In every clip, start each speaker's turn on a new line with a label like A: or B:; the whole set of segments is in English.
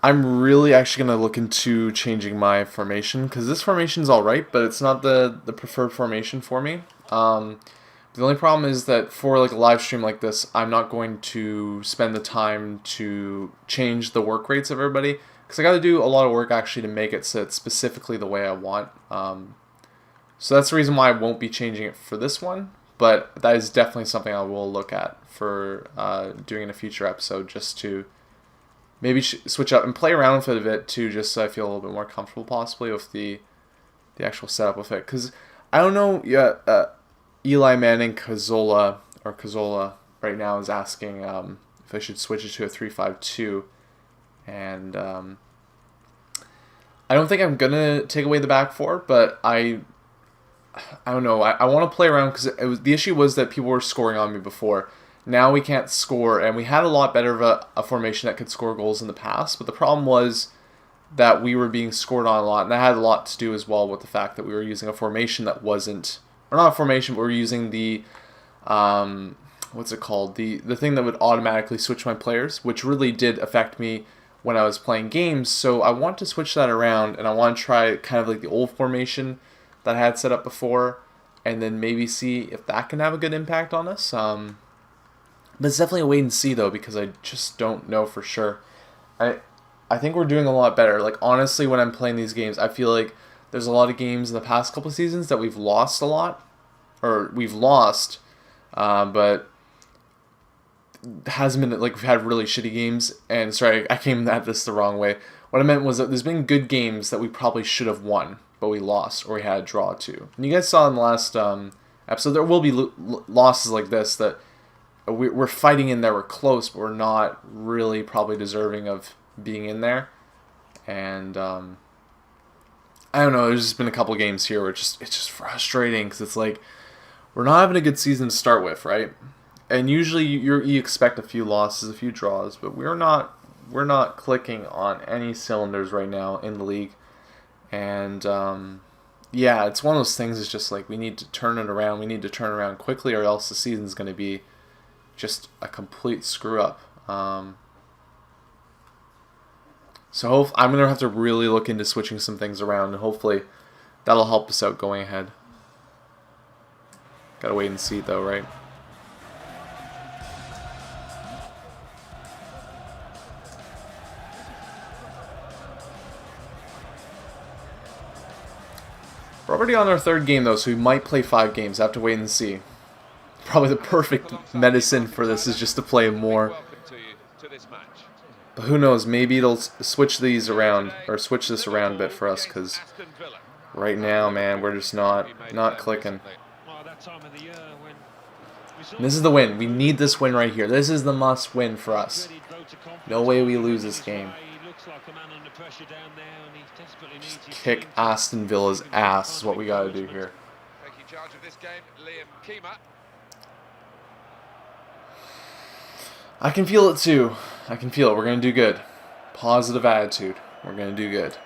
A: I'm really actually going to look into changing my formation because this formation's all right, but it's not the preferred formation for me. The only problem is that for like a live stream like this, I'm not going to spend the time to change the work rates of everybody because I got to do a lot of work actually to make it so it's specifically the way I want. So that's the reason why I won't be changing it for this one, but that is definitely something I will look at for doing in a future episode just to maybe switch up and play around with it a bit too, just so I feel a little bit more comfortable possibly with the actual setup with it. Because I don't know, yeah, Eli Manning Cazola right now is asking if I should switch it to a 3-5-2, and I don't think I'm gonna take away the back four, but I don't know. I want to play around because the issue was that people were scoring on me before. Now we can't score, and we had a lot better of a formation that could score goals in the past. But the problem was that we were being scored on a lot, and that had a lot to do as well with the fact that we were using a formation that wasn't, or not a formation, but we were using the what's it called? The thing that would automatically switch my players, which really did affect me when I was playing games. So I want to switch that around, and I want to try kind of like the old formation that I had set up before, and then maybe see if that can have a good impact on us. But it's definitely a wait and see though, because I just don't know for sure. I think we're doing a lot better. Like honestly, when I'm playing these games, I feel like there's a lot of games in the past couple seasons that we've lost a lot, or we've lost, but hasn't been like we've had really shitty games. And sorry, I came at this the wrong way. What I meant was that there's been good games that we probably should have won, but we lost or we had a draw too. And you guys saw in the last episode, there will be losses like this that we're fighting in there. We're close, but we're not really probably deserving of being in there. And I don't know. There's just been a couple games here where it's just frustrating because it's like we're not having a good season to start with, right? And usually you expect a few losses, a few draws, but we're not clicking on any cylinders right now in the league. And yeah, it's one of those things. It's just like we need to turn it around. We need to turn around quickly, or else the season's going to be just a complete screw up. So I'm going to have to really look into switching some things around, and hopefully that'll help us out going ahead. Gotta wait and see though, right? We're already on our third game though, so we might play 5 games. I have to wait and see. Probably the perfect medicine for this is just to play more. But who knows, maybe it'll switch these around, or switch this around a bit for us, because right now, man, we're just not clicking. And this is the win. We need this win right here. This is the must win for us. No way we lose this game. Just kick Aston Villa's ass is what we got to do here. I can feel it too. I can feel it. We're going to do good. Positive attitude. We're going to do good.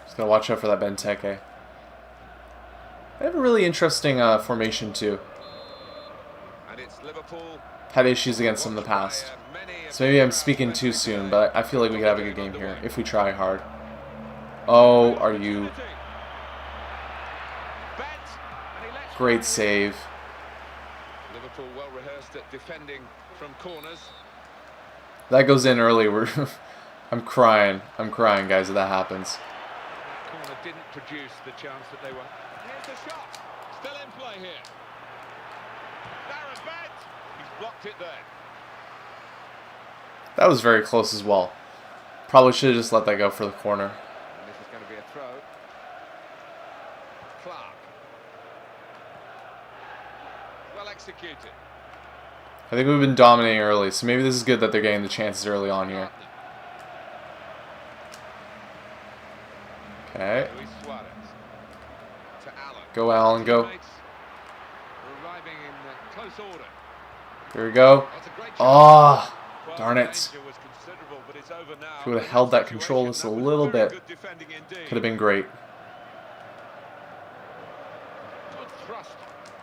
A: Just got to watch out for that Benteke. They have a really interesting formation too. And it's Liverpool. Had issues against them in the past. So maybe I'm speaking too soon, but I feel like we could have a good game here if we try hard. Oh, are you... Great save. Liverpool well rehearsed at defending from corners. That goes in early. I'm crying, guys, if that happens. Corner didn't produce the chance that they were. Here's the shot. Still in play here. He's blocked it there. That was very close as well. Probably should have just let that go for the corner. And this is going to be a throw. Clark. Well executed. I think we've been dominating early, so maybe this is good that they're getting the chances early on here. Okay. Go, Allen, go. Here we go. Oh, Darn it. If we would have held that control just a little bit, could have been great.
B: Good thrust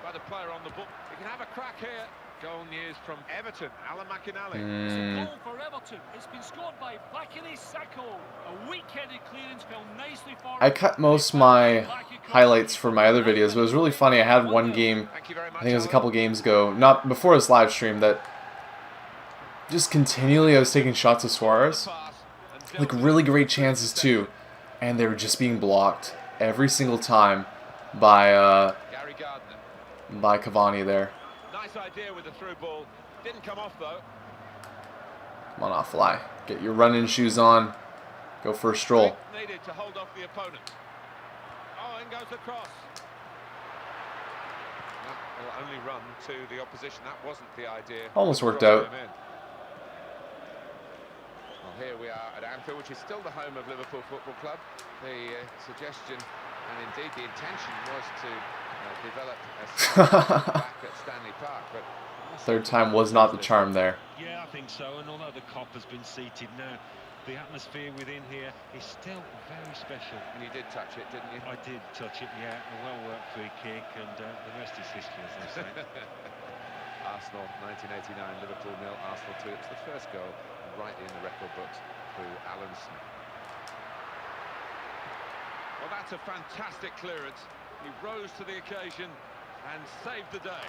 B: by the player on the ball. You can have a crack here. Goal news from Everton, Alan McInally.
C: It's a goal for Everton. It's been scored by Bakary Sacco. A weak-headed clearance fell nicely forward.
A: I cut most of my highlights from my other videos, but it was really funny. I had one game, I think it was a couple games ago, not before this live stream, that just continually I was taking shots of Suarez. Like really great chances too. And they were just being blocked every single time by Cavani there.
B: Nice idea with the through ball. Didn't come off though.
A: Come on, off fly. Get your running shoes on. Go for a stroll.
B: Needed to hold off the opponent. Oh, in goes the cross. That will only run to the opposition. That wasn't the idea.
A: Almost worked out.
B: Well, here we are at Anfield, which is still the home of Liverpool Football Club. The suggestion and indeed the intention was to develop a back at Stanley Park, but
A: third time was not the charm there.
D: Yeah, I think so. And although the cop has been seated now, the atmosphere within here is still very special.
B: And you did touch it, didn't you?
D: I did touch it, yeah. A well-worked free kick, and the rest is history, as they say.
B: Arsenal 1989, Liverpool 0, Arsenal 2. It's the first goal rightly in the record books through Alan Smith. Well, that's a fantastic clearance. He rose to the occasion and saved the day.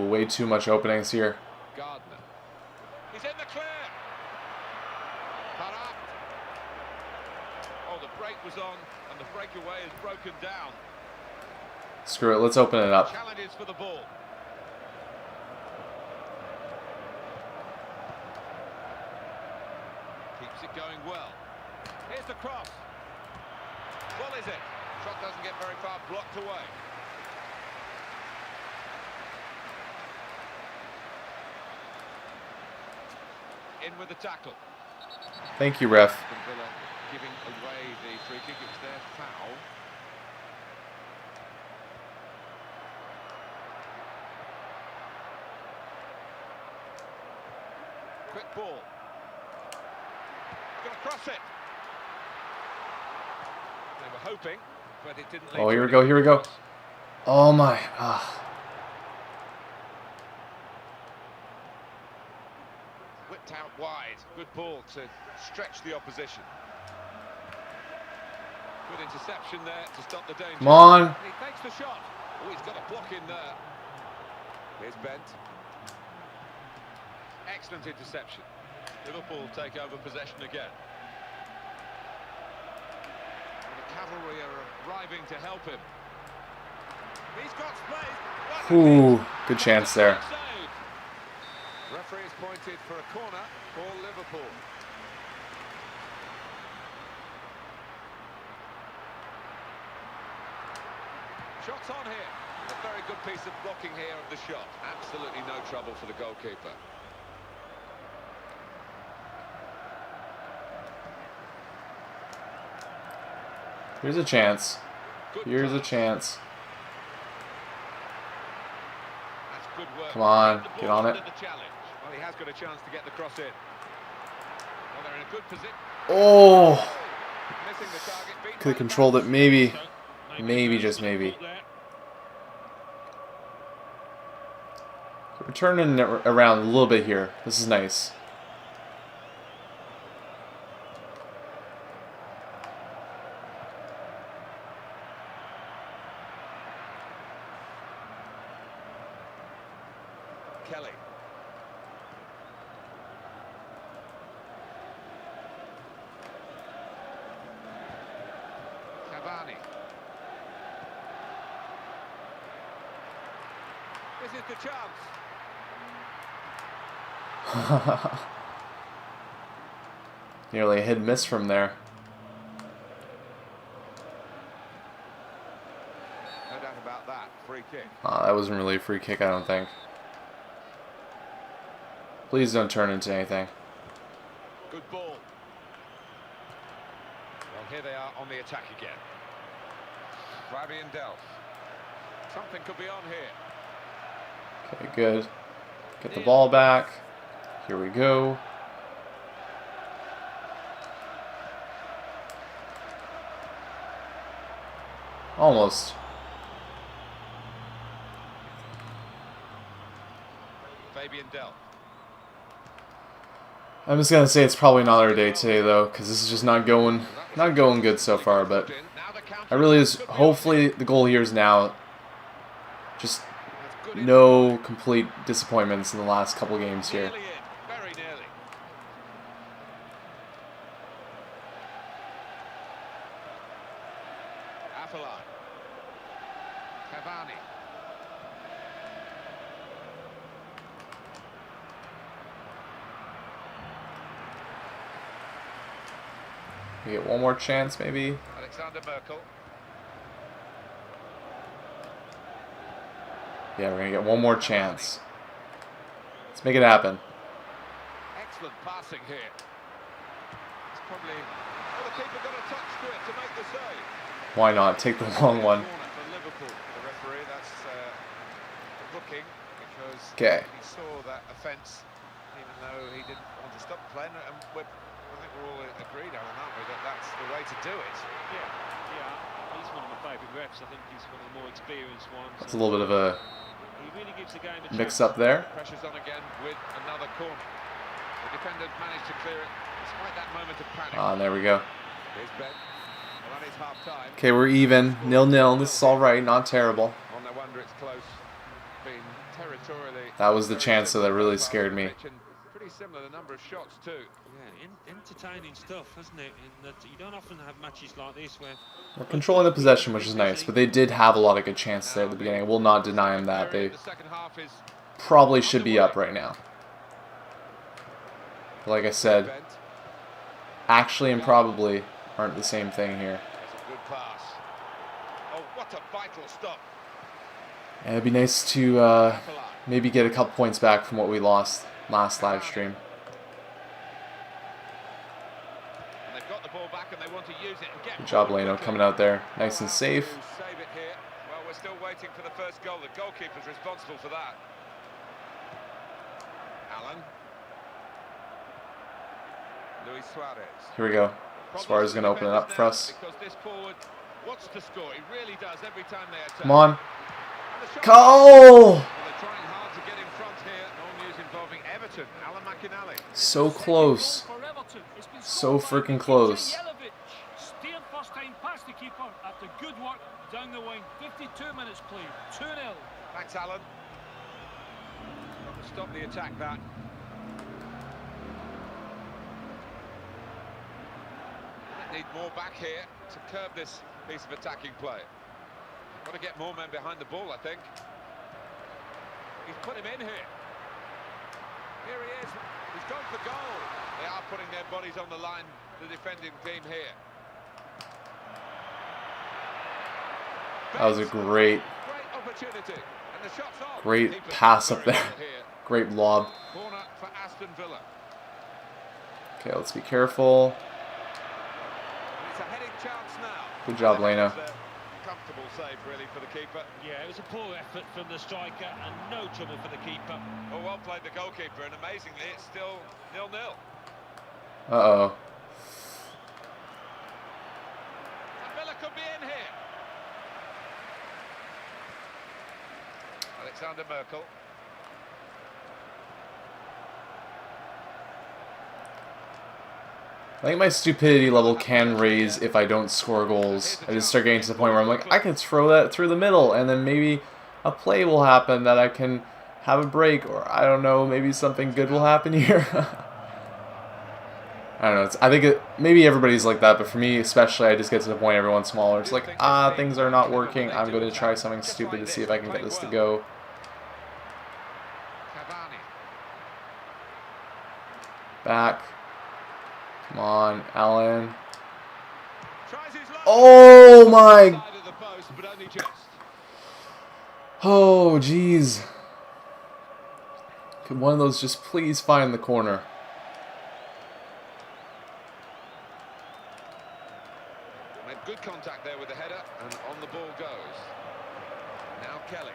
A: Way too much openings here.
B: Gardner. He's in the clear. Cut up. Oh, the break was on, and the breakaway is broken down.
A: Screw it, let's open it up.
B: Challenges for the ball. Keeps it going well. Here's the cross. Well, is it? Shot doesn't get very far, blocked away. In with the tackle.
A: Thank you, ref.
B: Villa giving away the free kick. It was their foul. Quick ball. Gonna cross it. They were hoping, but it didn't.
A: Oh, here we go, here we go. Oh my.
B: Whipped out wide. Good ball to stretch the opposition. Good interception there to stop the danger.
A: Come on.
B: And he takes the shot. Oh, he's got a block in there. Here's Bent. Excellent interception. Liverpool take over possession again. The cavalry are arriving to help him. He's got space.
A: Ooh, good chance there.
B: Referee is pointed for a corner for Liverpool. Shots on here. A very good piece of blocking here of the shot. Absolutely no trouble for the goalkeeper.
A: Here's a chance. Here's a chance.
B: That's good work.
A: Come on, get on it.
B: Well, he has got a chance to get the cross in. Well, they're in a good position.
A: Oh!
B: Missing the target.
A: Could have controlled it, maybe. Maybe, just maybe. We're turning around a little bit here. This is nice.
B: Kelly. Cavani. This is the chance.
A: Nearly a hit and miss from there.
B: No doubt about that. Free kick.
A: That wasn't really a free kick, I don't think. Please don't turn into anything.
B: Good ball. Well, here they are on the attack again. Fabian Delph. Something could be on here.
A: Okay, good. Get the ball back. Here we go. Almost.
B: Fabian Del.
A: I'm just gonna say it's probably not our day today though, because this is just not going good so far. But I really just hopefully the goal here is now. Just no complete disappointments in the last couple games here.
B: Very nearly. Afellay. Cavani.
A: We get one more chance, maybe.
B: Alexander Merkel.
A: Yeah, we're gonna get one more chance. Let's make it happen.
B: Excellent passing here. It's probably... Well, the keeper got a touch to it to make the save.
A: Why not? Take the long one.
B: Corner for Liverpool. The referee, that's looking because
A: Okay.
B: he saw that offence, even though he didn't want to stop playing. And I think we're all agreed on, aren't we, that that's the way to do it.
D: Yeah. He's one of my favourite refs. I think he's one of the more experienced ones.
A: It's a little bit of a
D: He really gives the game a
A: mix
D: chance.
A: up there.
B: Pressure's on again with another corner. The defender managed to clear it despite that moment of panic.
A: Ah, there we go.
B: Here's Ben. Well, that is half time.
A: Okay, we're even. 0-0. This is all right. Not terrible.
B: Oh, no wonder it's close. Being territorially.
A: That was the chance that really scared me.
B: Pretty similar, the number of shots too.
D: Yeah, entertaining stuff, isn't it? In that you don't often have matches like this where
A: We're controlling the possession, which is nice, but they did have a lot of good chances there at the beginning. I will not deny them that. They
B: The second half is
A: probably should be up right now. But like I said,
B: bent.
A: actually and probably aren't the same thing here.
B: That's a good pass. Oh, what a vital stop.
A: Yeah, it'd be nice to maybe get a couple points back from what we lost last live stream.
B: And they've got the ball back and they want to use it and get.
A: Good job, Leno, coming out there nice and safe.
B: Save it here. Well, we're still waiting for the first goal. The goalkeeper's responsible for that. Allen. Luis Suarez.
A: Here we go. Suarez is going to open it up for us.
B: Because this forward wants to score. He really does every time they attack.
A: Come on.
B: And the shot-
A: Go!
B: Well, they're trying hard to get in front here. All news involving Everton. Alan McInally.
A: So close. So freaking close.
C: Steered first time past the keeper after good work down the wing. 52 minutes played. 2-0.
B: Thanks, Alan. Stop the attack, that. Need more back here to curb this piece of attacking play. Got to get more men behind the ball, I think. He's put him in here. Here he is. He's gone for goal. They are putting their bodies on the line, the defending team here.
A: That was a great
B: Opportunity. And the shot's off.
A: Great
B: Keeper's
A: pass up
B: very
A: there.
B: well here.
A: Great lob.
B: Corner for Aston Villa.
A: Okay, let's be careful.
B: It's a heading chance now.
A: Good job, Leno.
B: It was a comfortable save, really, for the keeper.
D: yeah, it was a poor effort from the striker and no trouble for the keeper.
B: Oh, well played the goalkeeper, and amazingly, it's still 0-0.
A: Uh-oh.
B: And Villa could be in here. Alexander Merkel.
A: I think my stupidity level can raise if I don't score goals. I just start getting to the point where I'm like, I can throw that through the middle, and then maybe a play will happen that I can have a break, or I don't know, maybe something good will happen here. I don't know. I think maybe everybody's like that, but for me especially, I just get to the point every once in a while where it's like, things are not working. I'm going to try something stupid to see if I can get this to go.
B: Cavani.
A: Back. Come on, Allen.
B: Tries his luck.
A: Oh my!
B: Side of the post, but only just.
A: Oh, jeez. Could one of those just please find the corner?
B: Made good contact there with the header, and on the ball goes. Now Kelly.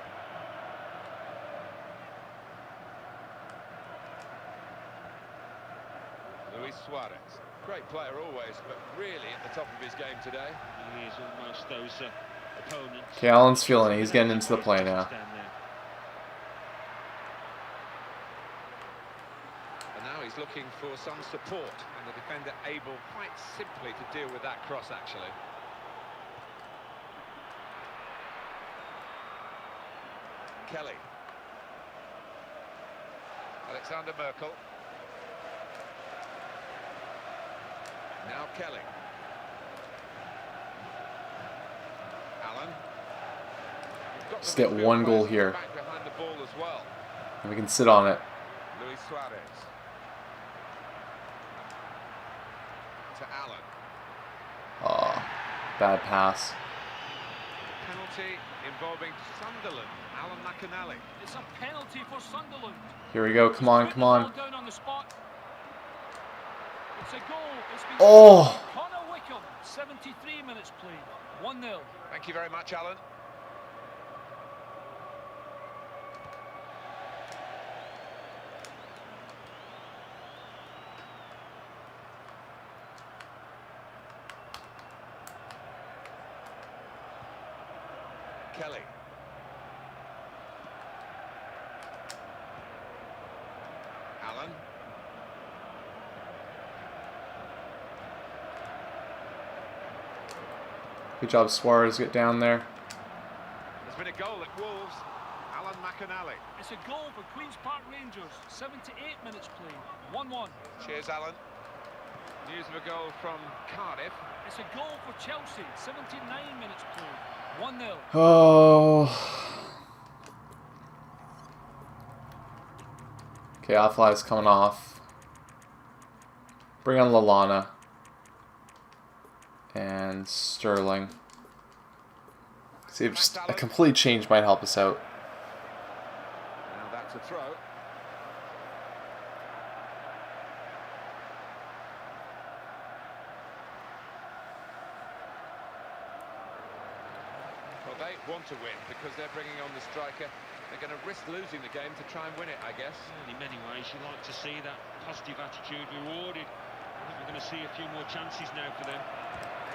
B: Luis Suarez. Great player always, but really at the top of his game today.
D: He is almost those opponents.
A: Okay, Alan's feeling it. He's getting into the play now.
B: And now he's looking for some support, and the defender able quite simply to deal with that cross, actually. Kelly. Alexander Merkel. Now Kelly. Allen.
A: Just get one goal here.
B: Back behind the ball as well.
A: And we can sit on it.
B: Luis Suarez. To Allen.
A: Oh, bad pass.
B: Penalty involving Sunderland. Alan McAnally.
C: It's a penalty for Sunderland.
A: Here we go. Come on, come on.
C: Down on the spot. It's a goal. It's been
A: Oh!
C: Connor Wickham, 73 minutes played. 1-0.
B: Thank you very much, Alan. Kelly. Allen.
A: Good job, Suarez. Get down there.
B: There's been a goal at Wolves. Alan McAnally.
C: It's a goal for Queen's Park Rangers. 78 minutes played. 1-1.
B: Cheers, Alan. News of a goal from Cardiff.
C: It's a goal for Chelsea. 79 minutes played. 1-0.
A: Oh. Okay, Afly's coming off. Bring on Lallana. And Sterling. See if just a complete change might help us out.
B: Now that's a throw. Well, they want to win because they're bringing on the striker. They're going to risk losing the game to try and win it, I guess.
D: In many ways, you like to see that positive attitude rewarded. I think we're going to see a few more chances now for them.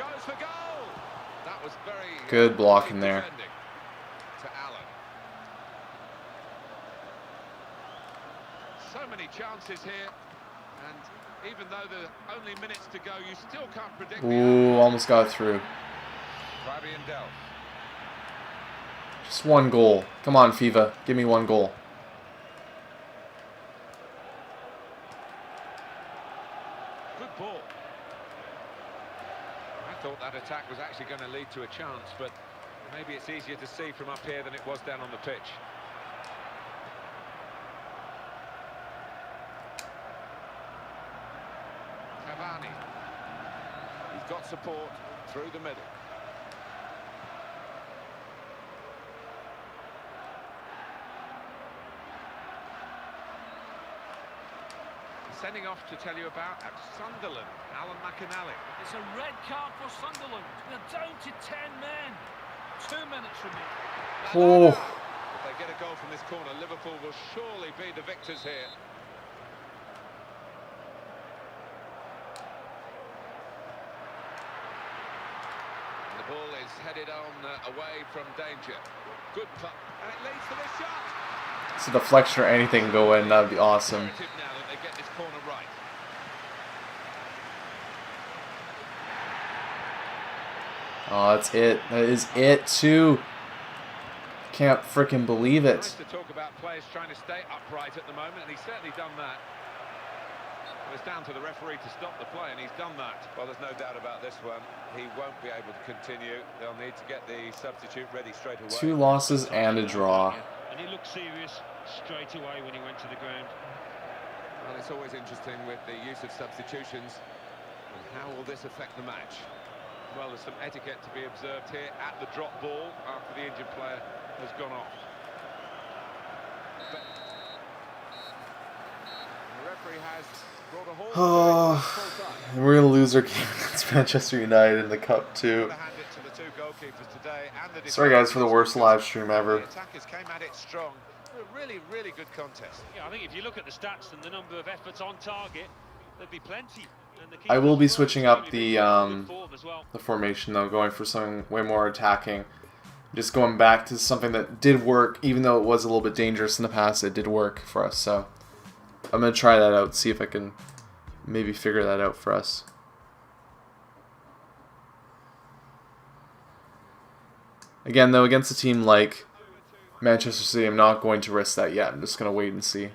B: Goes for goal! That was very
A: good block in there.
B: To Allen. So many chances here, and even though there are only minutes to go, you still can't predict.
A: Ooh, almost got through.
B: Fabian Delph.
A: Just one goal. Come on, FIFA. Give me one goal.
B: Good ball. I thought that attack was actually going to lead to a chance, but maybe it's easier to see from up here than it was down on the pitch. Cavani. He's got support through the middle. Sending off to tell you about at Sunderland, Alan McAnally.
C: It's a red card for Sunderland. They're down to 10 men. 2 minutes remaining.
A: Oh.
B: If they get a goal from this corner, Liverpool will surely be the victors here. And the ball is headed on away from danger. Good putt, and it leads to the shot.
A: It's a deflection or anything go in. That'd be awesome.
B: Now that they get this corner right.
A: Oh, that's it. That is it too. Can't freaking believe it.
B: Nice to talk about players trying to stay upright at the moment, and he's certainly done that. Well, it's down to the referee to stop the play, and he's done that. Well, there's no doubt about this one. He won't be able to continue. They'll need to get the substitute ready straight away.
A: 2 losses and a draw.
D: And he looked serious straight away when he went to the ground.
B: Well, it's always interesting with the use of substitutions. And how will this affect the match? Well, there's some etiquette to be observed here at the drop ball after the injured player has gone off. But the referee has brought a halt.
A: Oh, we're going to lose our game against Manchester United in the Cup too. Sorry guys for the worst live stream ever.
B: The attackers came at it strong. A really, really good contest.
D: Yeah, I think if you look at the stats and the number of efforts on target, There'd be plenty. And the
A: I will be
D: keepers were
A: switching up
D: extremely good form as well.
A: the formation though, going for something way more attacking. Just going back to something that did work, even though it was a little bit dangerous in the past. It did work for us, so I'm gonna try that out. See if I can maybe figure that out for us. Again, though, against a team like Manchester City, I'm not going to risk that yet. I'm just going to wait and see.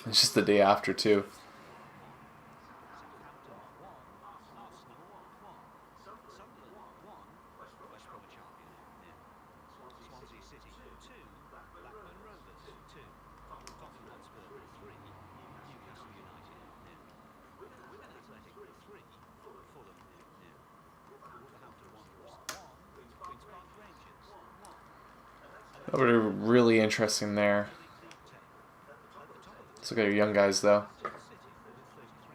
A: It's just the day after, too. That would be really interesting there. Let's look at your young guys, though.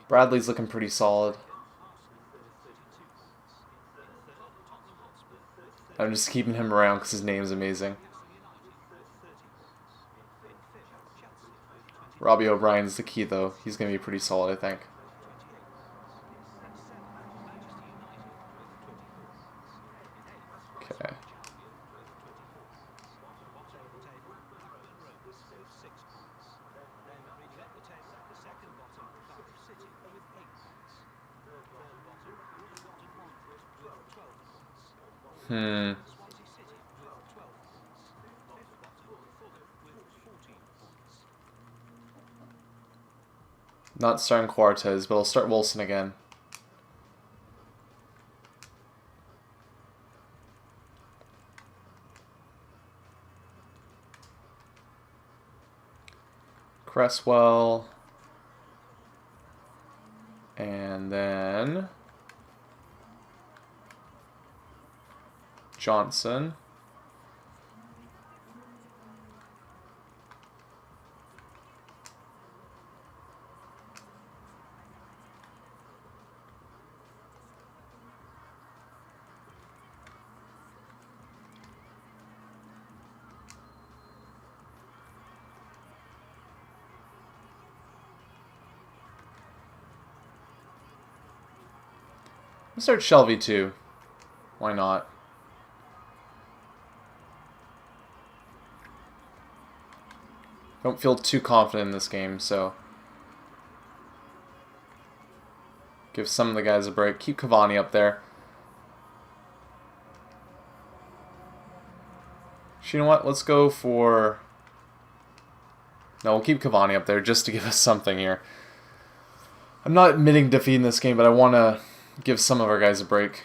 A: Bradley's looking pretty solid. I'm just keeping him around because his name's amazing. Robbie O'Brien's the key, though. He's going to be pretty solid, I think. Okay. Not starting Quartez, but I'll start Wilson again. Cresswell. And then Johnson. Let's start Shelby too. Why not? Don't feel too confident in this game, so give some of the guys a break. Keep Cavani up there. You know what? Let's go for... No, we'll keep Cavani up there just to give us something here. I'm not admitting defeat in this game, but I want to give some of our guys a break.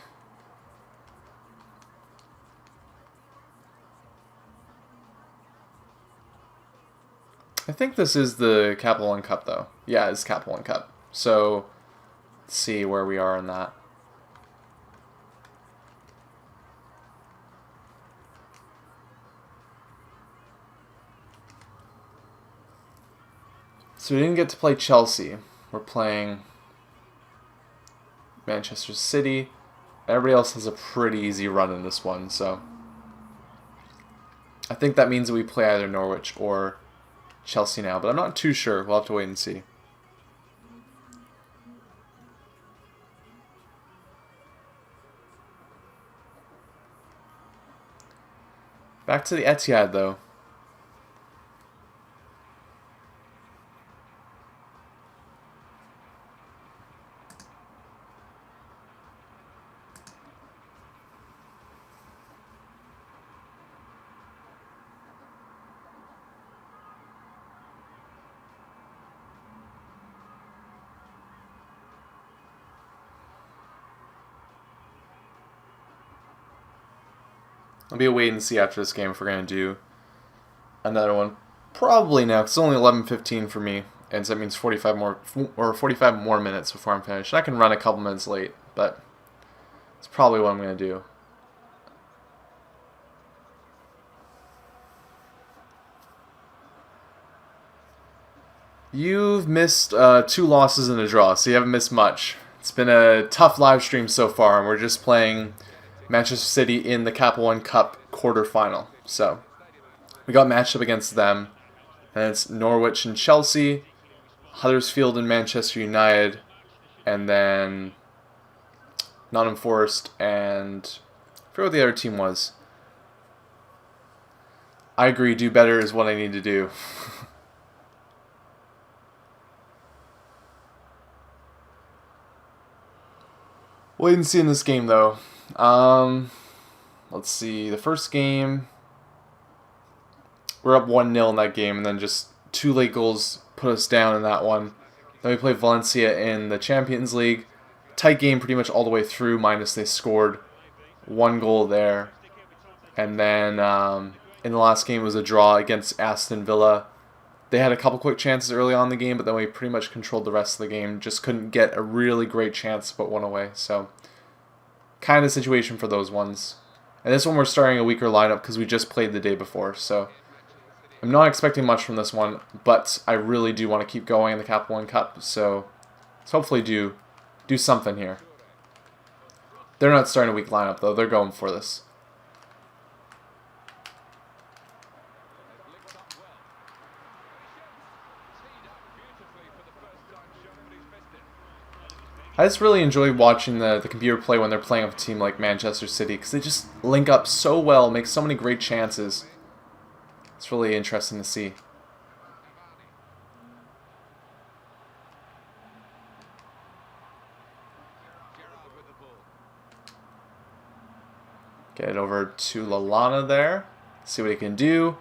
A: I think this is the Capital One Cup, though. Yeah, it's Capital One Cup. So, let's see where we are in that. So we didn't get to play Chelsea. We're playing Manchester City. Everybody else has a pretty easy run in this one, so I think that means that we play either Norwich or Chelsea now, but I'm not too sure. We'll have to wait and see. Back to the Etihad, though. I'll be a wait and see after this game if we're going to do another one. Probably now, 'cause it's only 11:15 for me, and so that means 45 more minutes before I'm finished. I can run a couple minutes late, but it's probably what I'm going to do. You've missed 2 losses and a draw, so you haven't missed much. It's been a tough live stream so far, and we're just playing Manchester City in the Capital One Cup quarterfinal. So we got matched up against them, and it's Norwich and Chelsea, Huddersfield and Manchester United, and then Nottingham Forest, and I forget what the other team was. I agree, do better is what I need to do. Wait and see in this game, though. Let's see. The first game, we're up 1-0 in that game, and then just 2 late goals put us down in that one. Then we played Valencia in the Champions League. Tight game pretty much all the way through, minus they scored 1 goal there. And then in the last game was a draw against Aston Villa. They had a couple quick chances early on in the game, but then we pretty much controlled the rest of the game. Just couldn't get a really great chance to put one away. So, kind of situation for those ones. And this one we're starting a weaker lineup because we just played the day before. So, I'm not expecting much from this one, but I really do want to keep going in the Capital One Cup. So, let's hopefully do something here. They're not starting a weak lineup, though. They're going for this. I just really enjoy watching the computer play when they're playing with a team like Manchester City because they just link up so well, make so many great chances. It's really interesting to see. Get it over to Lallana there. See what he can do.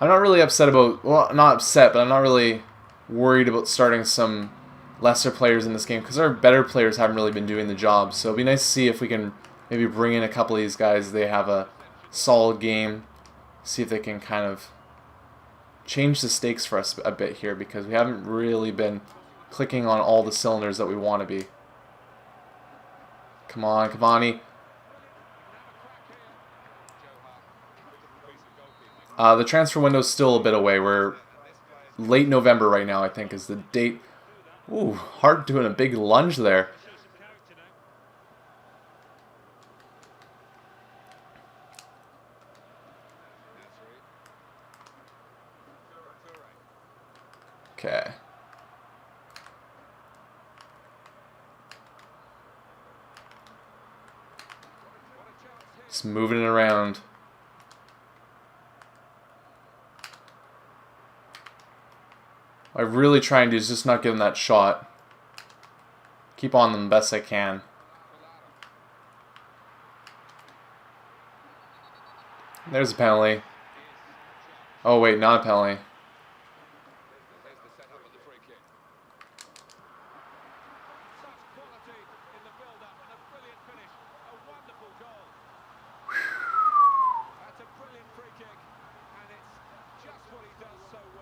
A: I'm not really upset about... Well, not upset, but I'm not really worried about starting some lesser players in this game because our better players haven't really been doing the job. So it'll be nice to see if we can maybe bring in a couple of these guys. They have a solid game. See if they can kind of change the stakes for us a bit here because we haven't really been clicking on all the cylinders that we want to be. Come on, Cavani. The transfer window's still a bit away. We're late November right now, I think, is the date. Ooh, Hart doing a big lunge there. Okay. Just moving it around. What I really try and do is just not give them that shot. Keep on them the best I can. There's a penalty. Oh wait, not a penalty.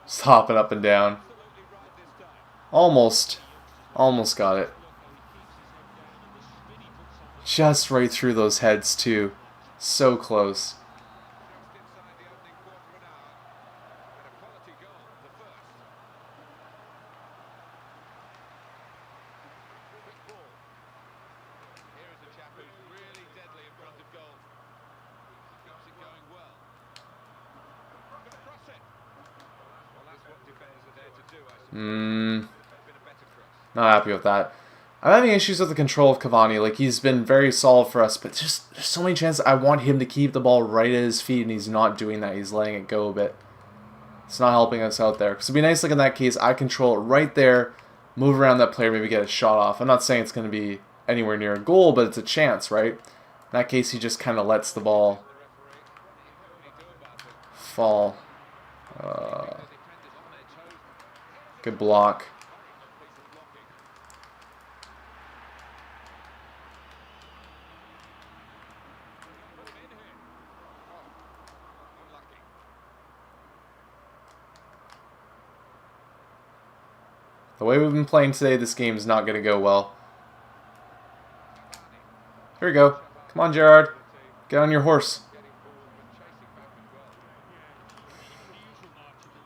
A: Just hopping up and down. Almost got it. Just right through those heads too. So close. Not happy with that. I'm having issues with the control of Cavani. Like, he's been very solid for us, but just there's so many chances I want him to keep the ball right at his feet, and he's not doing that. He's letting it go a bit. It's not helping us out there. Because it'd be nice, like in that case, I control it right there, move around that player, maybe get a shot off. I'm not saying it's going to be anywhere near a goal, but it's a chance, right? In that case, he just kind of lets the ball fall. Good block. The way we've been playing today, this game is not going to go well. Here we go. Come on, Gerrard. Get on your horse.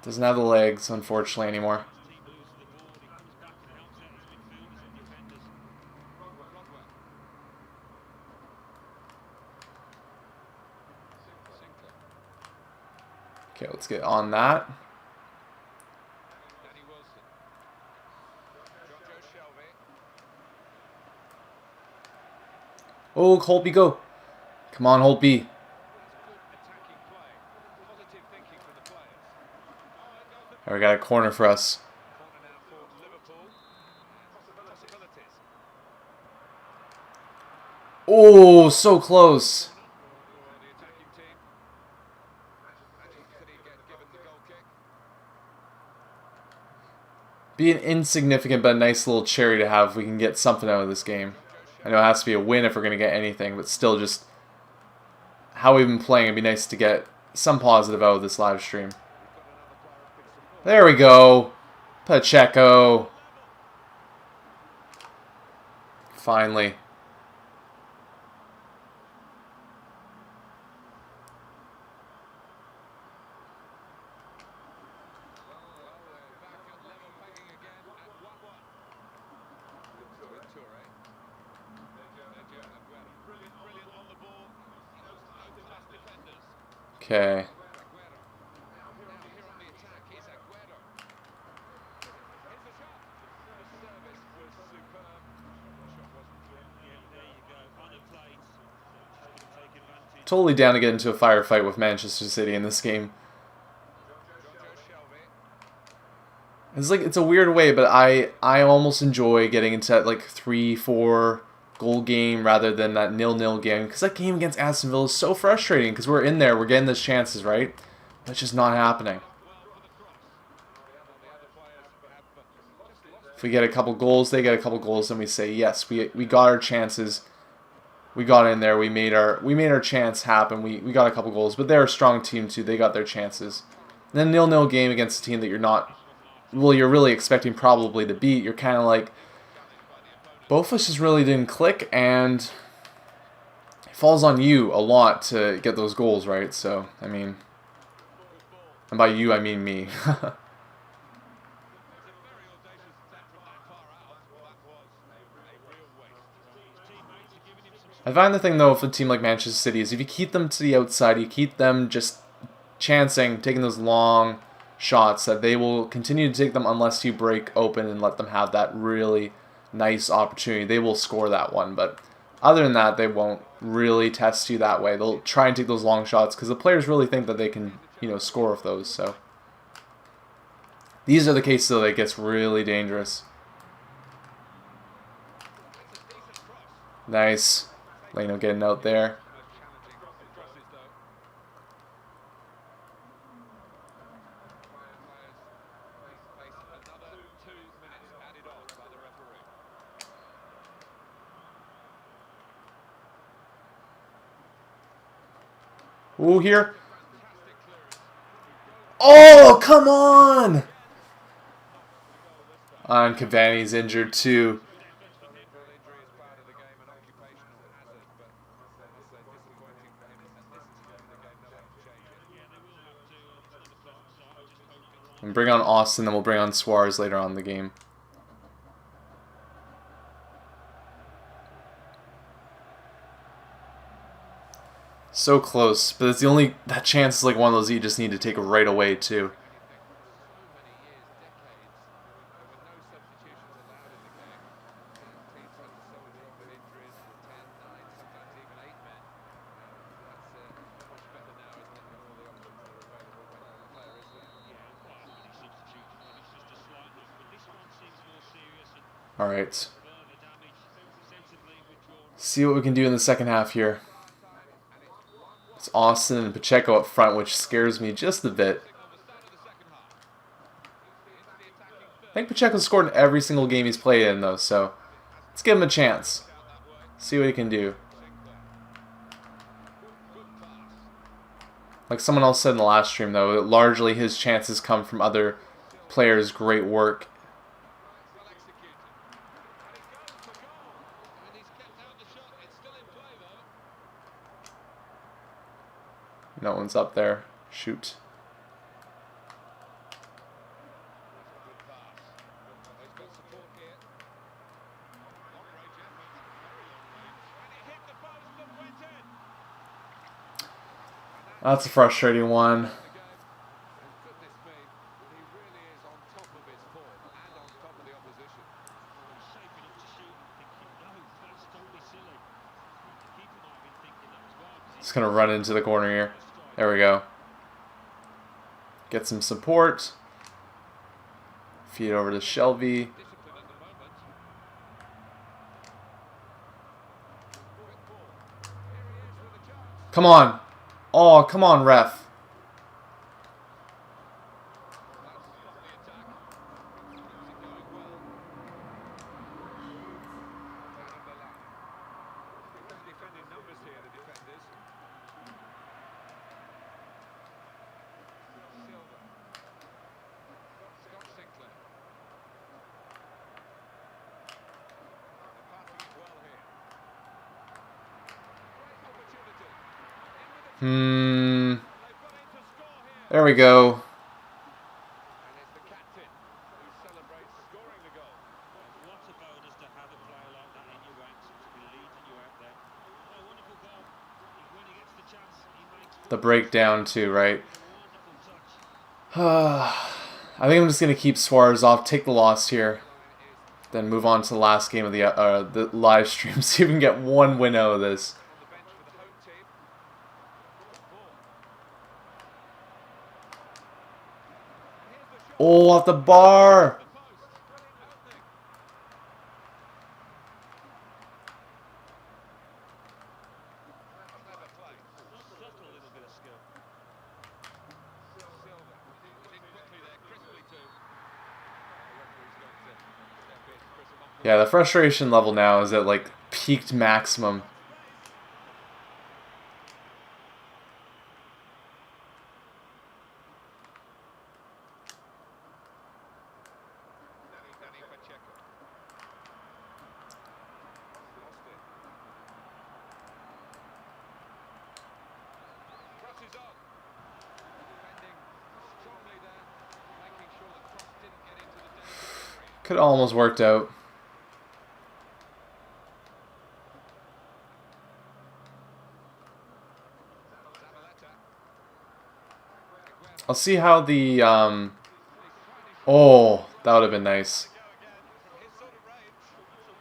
A: Doesn't have the legs, unfortunately, anymore. Okay, let's get on that.
B: Danny Wilson. Jonjo Shelvey.
A: Oh, Holtby, go. Come on, Holtby.
B: That's good attacking play. Positive thinking from the players. Oh, it goes the
A: All right, we got a corner for us.
B: corner now for Liverpool. Possibilities.
A: Oh, so close.
B: For the attacking team. Could he get given the goal kick?
A: Be an insignificant but nice little cherry to have if we can get something out of this game. I know it has to be a win if we're going to get anything, but still just how we've been playing, it'd be nice to get some positive out of this live stream. There we go. Pacheco. Finally. Okay. Totally down to get into a firefight with Manchester City in this game. It's a weird way, but I almost enjoy getting into that like 3-4 goal game rather than that 0-0 game, because that game against Aston Villa is so frustrating because we're in there, we're getting those chances, right? But it's just not happening. If we get a couple goals, they get a couple goals, then we say yes, we got our chances. We got in there, we made our chance happen. We got a couple goals, but they're a strong team too. They got their chances. And then 0-0 game against a team that you're not, well, you're really expecting probably to beat. You're kind of like, both of us just really didn't click, and it falls on you a lot to get those goals, right? So, I mean, and by you, I mean me. I find the thing, though, with a team like Manchester City is if you keep them to the outside, you keep them just chancing, taking those long shots, that they will continue to take them unless you break open and let them have that really nice opportunity. They will score that one, but other than that, they won't really test you that way. They'll try and take those long shots because the players really think that they can, score with those. So these are the cases that it gets really dangerous. Nice. Leno getting out there. Ooh, here. Oh, come on! And Cavani's injured too. And bring on Austin, then we'll bring on Suarez later on in the game. So close, but it's that chance is like one of those you just need to take right away too. Alright. See what we can do in the second half here. It's Austin and Pacheco up front, which scares me just a bit. I think Pacheco scored in every single game he's played in, though, so let's give him a chance. See what he can do. Like someone else said in the last stream, though, that largely his chances come from other players' great work. No one's up there. Shoot. That's a frustrating one. Just gonna run into the corner here. There we go. Get some support. Feed over to Shelby. Come on. Oh, come on, ref. There we go. The breakdown too, right? I think I'm just gonna keep Suarez off, take the loss here, then move on to the last game of the live stream. See if we can get one win out of this. Oh, off the bar! Yeah, the frustration level now is at like peaked maximum. Could have almost worked out. I'll see how the, oh, that would have been nice.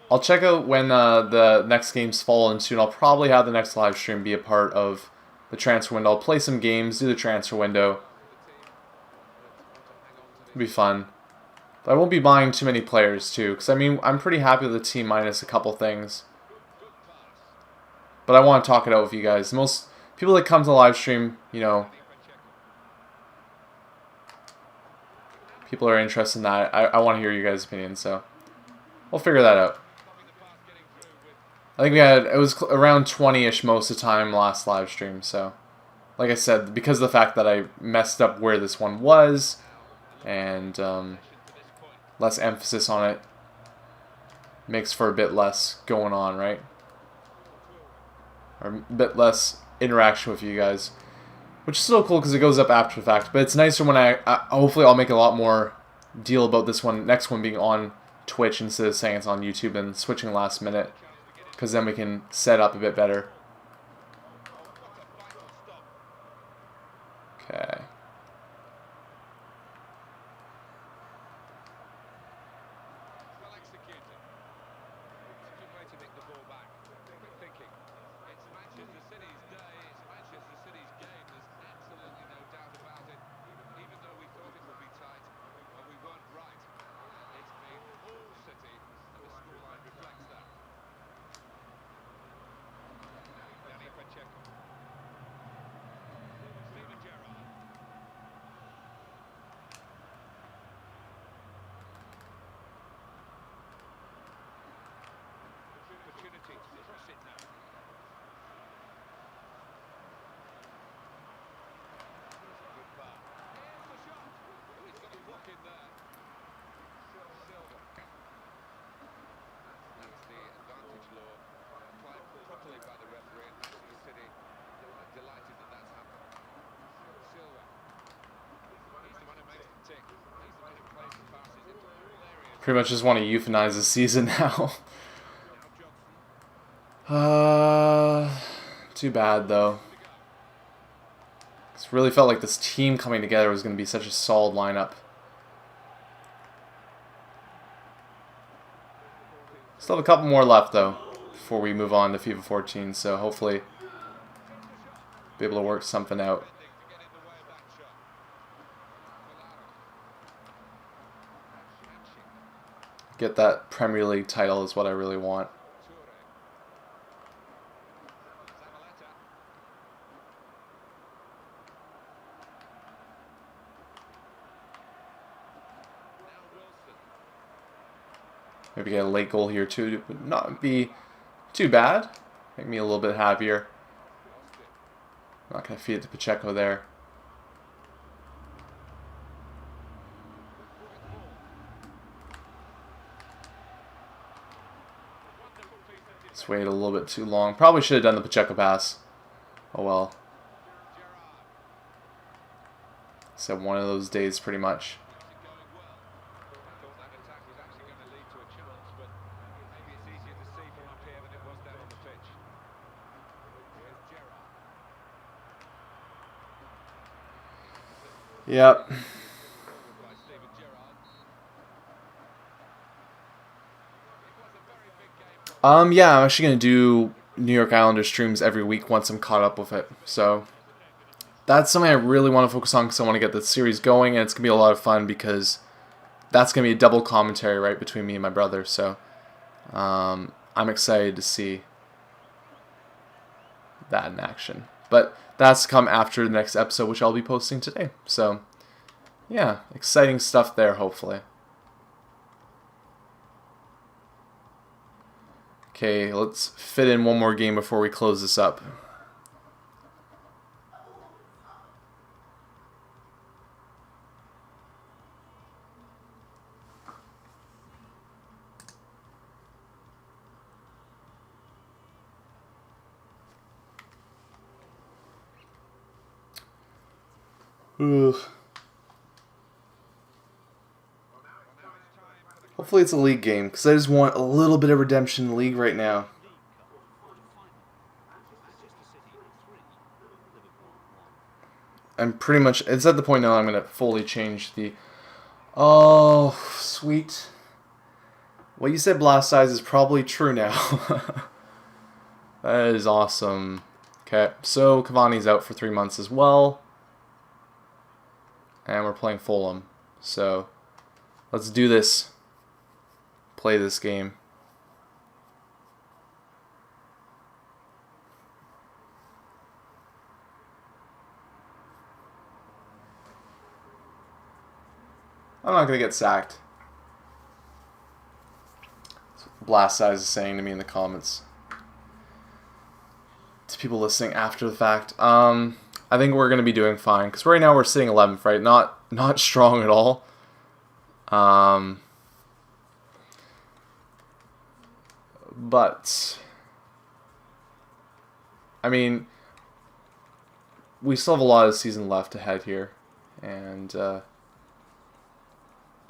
A: I'll check out when the next games fall in soon. I'll probably have the next live stream be a part of the transfer window. I'll play some games, do the transfer window. It'll be fun. But I won't be buying too many players too, because I mean, I'm pretty happy with the team minus a couple things. But I want to talk it out with you guys. Most people that come to the live stream, you know, people are interested in that. I want to hear your guys' opinions, so we'll figure that out. I think it was around 20-ish most of the time last live stream, so like I said, because of the fact that I messed up where this one was, and less emphasis on it makes for a bit less going on, right? Or a bit less interaction with you guys, which is still cool because it goes up after the fact. But it's nicer when I hopefully I'll make a lot more deal about this one, next one being on Twitch instead of saying it's on YouTube and switching last minute, because then we can set up a bit better. Okay. Pretty much just want to euthanize the season now. Too bad though. It really felt like this team coming together was going to be such a solid lineup. Still have a couple more left though before we move on to FIFA 14, so hopefully be able to work something out.
B: Defending to get in the way of that shot.
A: Get that Premier League title is what I really want. Maybe get a late goal here too. It would not be too bad. Make me a little bit happier. Not going to feed it to Pacheco there. Just waited a little bit too long. Probably should have done the Pacheco pass. Oh well. Said one of those days pretty much. Yep. Yeah, I'm actually going to do New York Islanders streams every week once I'm caught up with it. So that's something I really want to focus on because I want to get the series going, and it's going to be a lot of fun because that's going to be a double commentary right between me and my brother. So I'm excited to see that in action. But that's come after the next episode, which I'll be posting today. So yeah, exciting stuff there, hopefully. Okay, let's fit in one more game before we close this up. Ugh. Hopefully it's a league game, because I just want a little bit of redemption in the league right now. I'm pretty much, it's at the point now I'm going to fully change the... Oh, sweet. What you said, blast size, is probably true now. That is awesome. Okay, so Cavani's out for 3 months as well. And we're playing Fulham. So, let's do this. Play this game. I'm not going to get sacked. That's what Blast Size is saying to me in the comments. To people listening after the fact. I think we're going to be doing fine. Because right now we're sitting 11th, right? Not strong at all. But, I mean, we still have a lot of season left ahead here, and I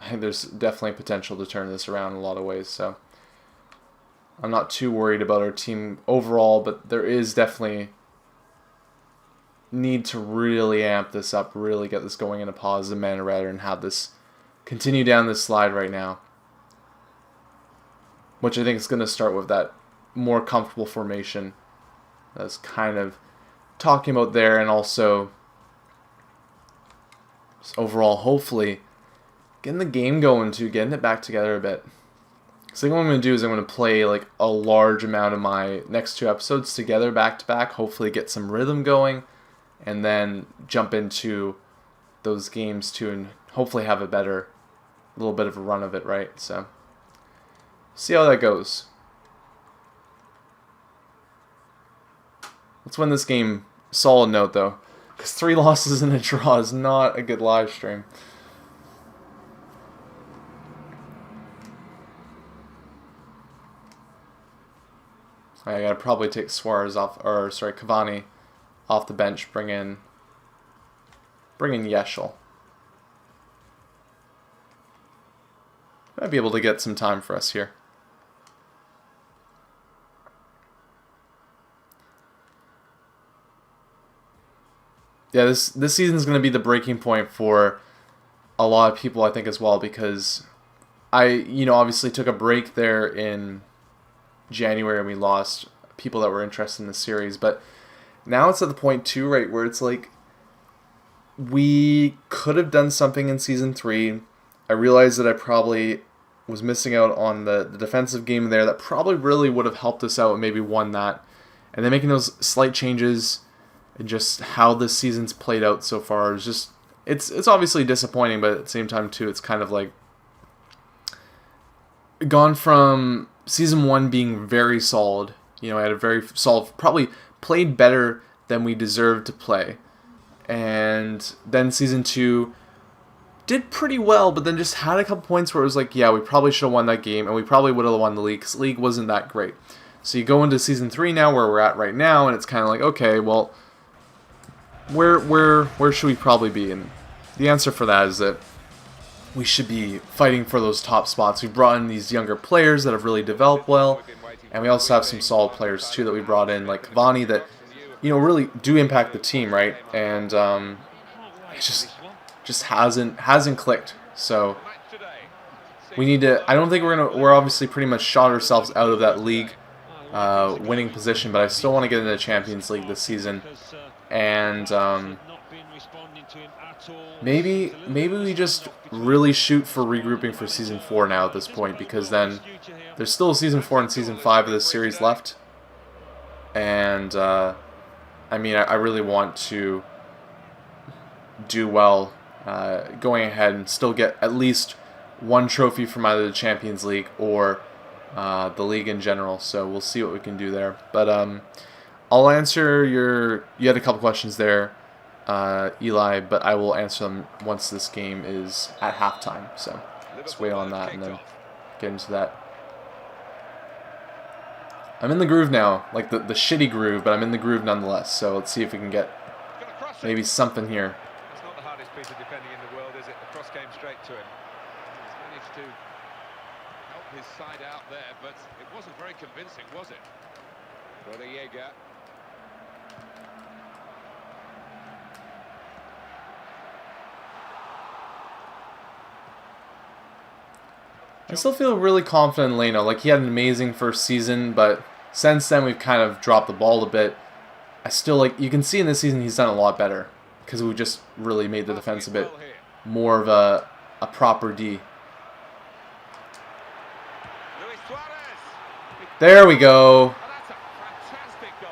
A: think there's definitely potential to turn this around in a lot of ways, so I'm not too worried about our team overall, but there is definitely need to really amp this up, really get this going in a positive manner rather than have this continue down this slide right now. Which I think is going to start with that more comfortable formation that's kind of talking about there, and also just overall, hopefully, getting the game going too, getting it back together a bit. So I think what I'm going to do is I'm going to play like a large amount of my next 2 episodes together back to back, hopefully get some rhythm going, and then jump into those games too, and hopefully have a little bit of a run of it, right? So see how that goes. Let's win this game. Solid note, though. Because 3 losses and a draw is not a good live stream. I gotta probably take Suarez off, or sorry, Cavani off the bench. Bring in Yeschel. Might be able to get some time for us here. Yeah, this season is going to be the breaking point for a lot of people, I think, as well, because I, obviously took a break there in January and we lost people that were interested in the series, but now it's at the point too, right, where it's like we could have done something in season 3. I realized that I probably was missing out on the defensive game there that probably really would have helped us out and maybe won that. And then making those slight changes and just how this season's played out so far is just it's obviously disappointing, but at the same time too, it's kind of like gone from season 1 being very solid. You know, I had a very solid, probably played better than we deserved to play. And then season 2 did pretty well, but then just had a couple points where it was like, yeah, we probably should have won that game, and we probably would have won the league, because the league wasn't that great. So you go into season 3 now, where we're at right now, and it's kind of like, okay, well, where should we probably be? And the answer for that is that we should be fighting for those top spots. We brought in these younger players that have really developed well, and we also have some solid players too that we brought in, like Cavani, that, you know, really do impact the team, right? And it just hasn't clicked. So we need to. I don't think we're obviously pretty much shot ourselves out of that league winning position, but I still want to get into the Champions League this season, and maybe we just really shoot for regrouping for season 4 now at this point, because then there's still season 4 and season 5 of this series left, and I mean, I really want to do well going ahead and still get at least one trophy from either the Champions League or the league in general. So we'll see what we can do there. But I'll answer you had a couple questions there, Eli, but I will answer them once this game is at halftime. So let's wait on that and then get into that. I'm in the groove now, like the shitty groove, but I'm in the groove nonetheless. So let's see if we can get maybe something here.
B: It's not the hardest piece of defending in the world, is it? The cross came straight to him. He's managed to help his side out there, but it wasn't very convincing, was it? Rodallega.
A: I still feel really confident in Leno. Like, he had an amazing first season, but since then we've kind of dropped the ball a bit. I still, like, you can see in this season he's done a lot better, because we just really made the defense a bit more of a proper D. There we go.
B: That's a fantastic goal.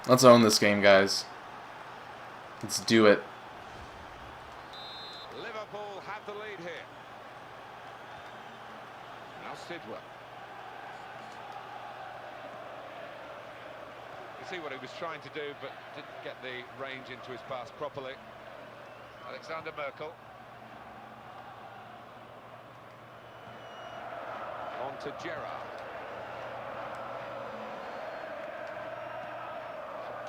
A: Let's own this game, guys. Let's do it.
B: Liverpool have the lead here. Now Sidwell. You see what he was trying to do, but didn't get the range into his pass properly. Alexander Merkel. On to Gerrard.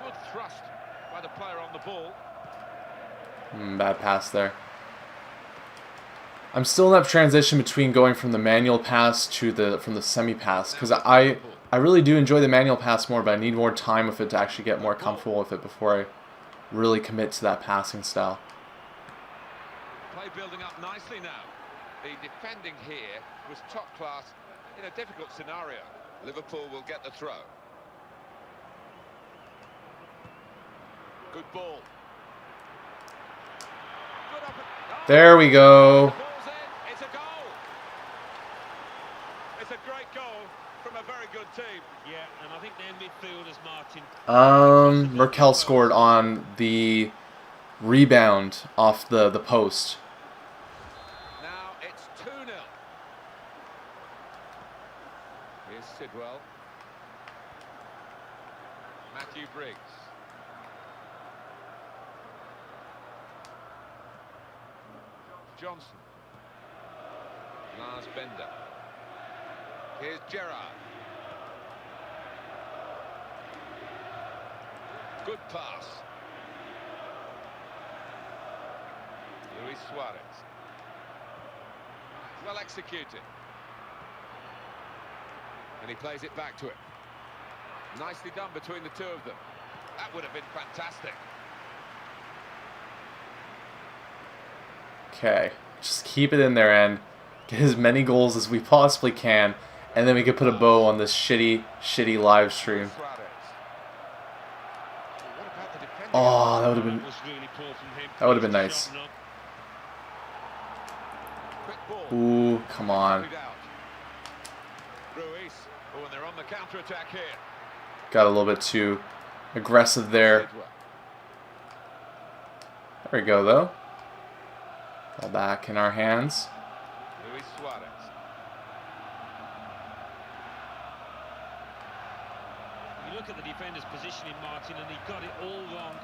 B: Good thrust by the player on the ball.
A: Bad pass there. I'm still in that transition between going from the manual pass to from the semi pass, because I really do enjoy the manual pass more, but I need more time with it to actually get more comfortable with it before I really commit to that passing style.
B: Play building up nicely now. The defending here was top class in a difficult scenario. Liverpool will get the throw. Good ball. Good
A: There we go.
B: It's a goal. It's a great goal from a very good team.
D: Yeah, and I think their midfielders, Martin.
A: Merkel scored on the rebound off the post.
B: Now it's 2-0. Here's Sidwell. Matthew Briggs. Johnson. Lars Bender. Here's Gerrard. Good pass. Luis Suarez. Well executed. And he plays it back to it. Nicely done between the two of them. That would have been fantastic.
A: Okay, just keep it in there and get as many goals as we possibly can. And then we could put a bow on this shitty live stream. Oh, that would have been nice. Ooh, come on. Got a little bit too aggressive there. There we go, though. Ball back in our hands.
D: You look at the defender's positioning, Martin, and he got it all wrong.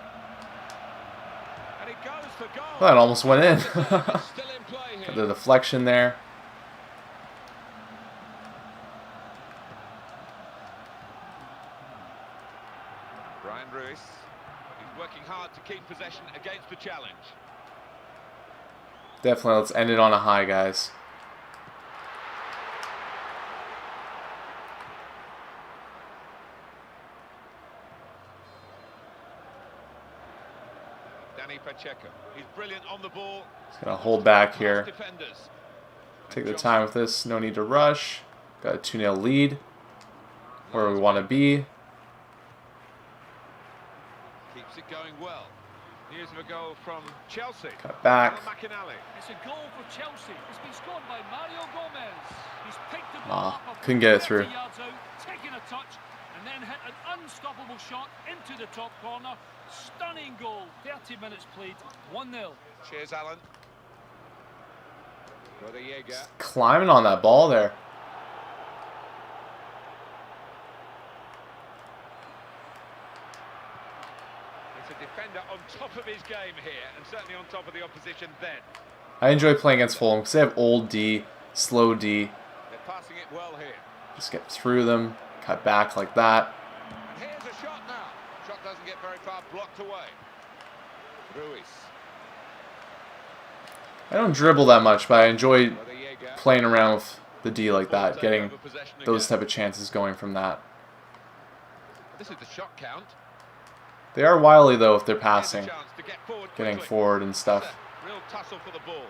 D: And it goes for goal.
A: Well, that almost went in.
B: Still in play here.
A: Got the deflection there.
B: Brian Ruiz. He's working hard to keep possession against the challenge.
A: Definitely, let's end it on a high, guys.
B: Danny Pacheco. He's brilliant on the ball.
A: Just gonna hold back here.
B: Defenders.
A: Take the time with this. No need to rush. Got a 2-0 lead. Where we want to be.
B: Keeps it going well. Here's a goal from Chelsea.
A: Cut back.
C: It's a goal for Chelsea. It's been scored by Mario Gomez. He's picked the ball up
A: Couldn't get it through.
C: 30 yards out, taken a touch, and then hit an unstoppable shot into the top corner. Stunning goal. 30 minutes played. 1-0.
B: Cheers, Alan. Jaeger.
A: Climbing on that ball there.
B: It's a defender on top of his game here, and certainly on top of the opposition then.
A: I enjoy playing against Fulham because they have old D, slow D.
B: They're passing it well here.
A: Just get through them, cut back like that.
B: And here's a shot now. Shot doesn't get very far, blocked away. Ruiz.
A: I don't dribble that much, but I enjoy playing around with the D like that, getting those type of chances going from that.
B: This is the shot count.
A: They are wily though if they're
B: Here's a
A: passing,
B: chance to get forward
A: getting
B: quickly.
A: forward and stuff.
B: Real tussle for the ball.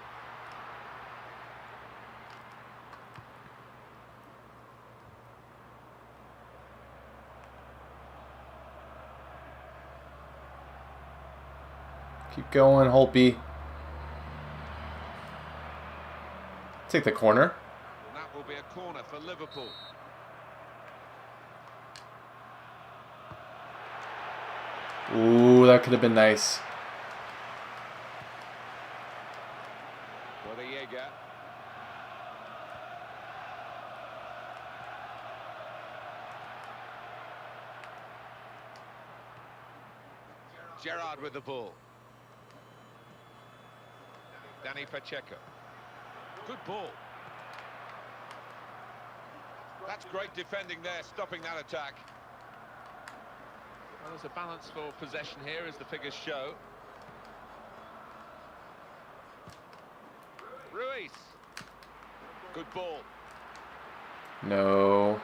A: Keep going, Holtby. Take the corner.
B: And that will be a corner for Liverpool.
A: Ooh, that could have been nice.
B: Jaeger. Gerrard with the ball. Danny Pacheco. Good ball. That's great defending there, stopping that attack. Well, there's a balance for possession here, as the figures show. Ruiz. Good ball.
A: No.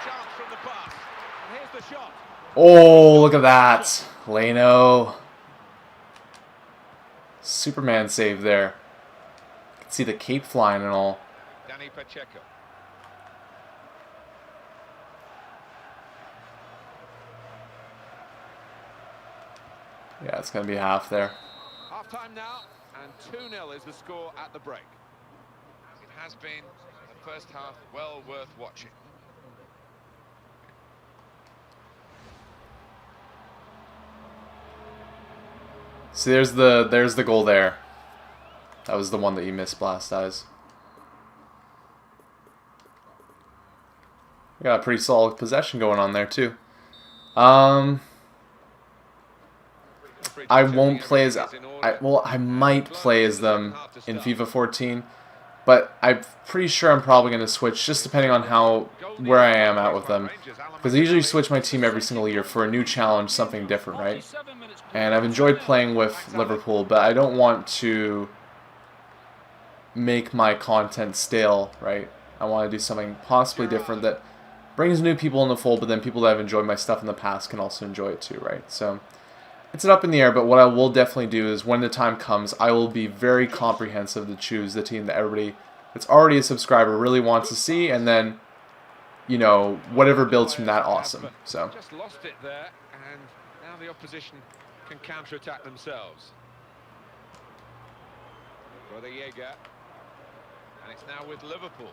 B: Chance from the pass. And here's the shot.
A: Oh, look at that. Leno. Superman save there. You can see the cape flying and all.
B: Danny Pacheco.
A: Yeah, it's going to be half there.
B: Half time now, and 2-0 is the score at the break. It has been the first half well worth watching.
A: See, there's the goal there. That was the one that you missed, Blast Eyes. We got a pretty solid possession going on there too. I won't play as I might play as them in FIFA 14, but I'm pretty sure I'm probably going to switch just depending on where I am at with them, because I usually switch my team every single year for a new challenge, something different, right? And I've enjoyed playing with Liverpool, but I don't want to make my content stale, right? I want to do something possibly different that brings new people in the fold, but then people that have enjoyed my stuff in the past can also enjoy it too, right? So it's up in the air, but what I will definitely do is when the time comes, I will be very comprehensive to choose the team that everybody that's already a subscriber really wants to see, and then, you know, whatever builds from that, awesome. So
B: Just lost it there, and now the opposition can counter-attack themselves. Brother Jaeger, and it's now with Liverpool.